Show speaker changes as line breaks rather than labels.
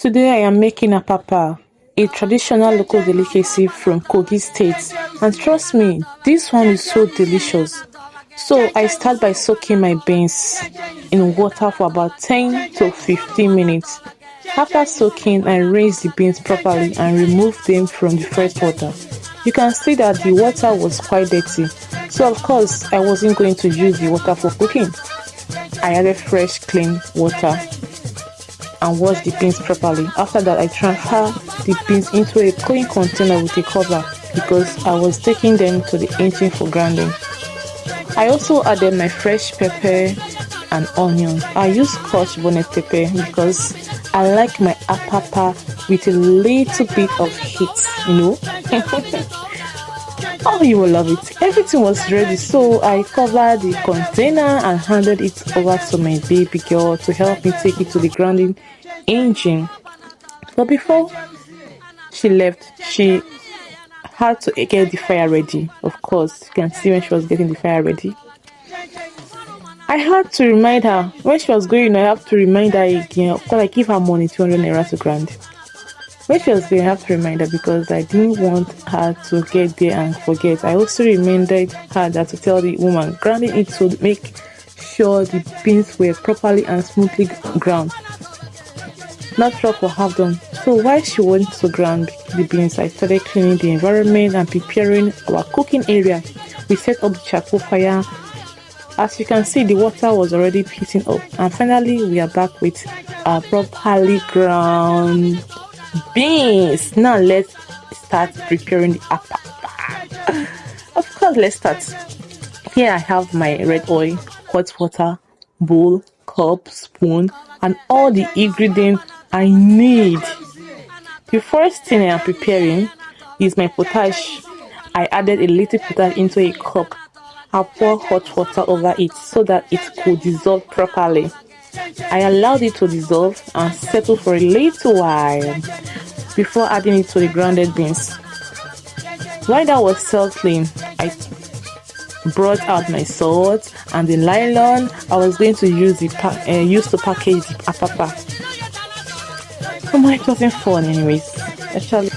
Today I am making APAPA, a traditional local delicacy from KOGI State, and trust me, this one is so delicious. So I start by soaking my beans in water for about 10 to 15 minutes. After soaking, I rinse the beans properly and remove them from the fresh water. You can see that the water was quite dirty, so of course I wasn't going to use the water for cooking. I added fresh clean water and wash the beans properly. After that, I transfer the beans into a clean container with a cover because I was taking them to the engine for grinding. I also added my fresh pepper and onion. I use scotch bonnet pepper because I like my APAPA with a little bit of heat. Oh, you will love it. Everything was ready, so I covered the container and handed it over to my baby girl to help me take it to the grinding engine. But before she left, she had to get the fire ready. Of course, you can see when she was getting the fire ready. I had to remind her when she was going. I have to remind her again. Of course, I give her money, 200 naira to grind. When she was going, I have to remind her because I didn't want her to get there and forget. I also reminded her that to tell the woman grinding it to make sure the beans were properly and smoothly ground. Not rough or half done. So while she went to grind the beans, I started cleaning the environment and preparing our cooking area. We set up the charcoal fire. As you can see, the water was already heating up, and finally we are back with our properly ground beans. Now let's start preparing the APAPA. Of course, let's start. Here I have my red oil, hot water, bowl, cup, spoon, and all the ingredients I need. The first thing I am preparing is my potash. I added a little potash into a cup. I pour hot water over it so that it could dissolve properly. I allowed it to dissolve and settle for a little while before adding it to the grounded beans. While that was settling, I brought out my salt and the nylon I was going to use to package the APAPA. Oh my, it wasn't fun anyways. Actually,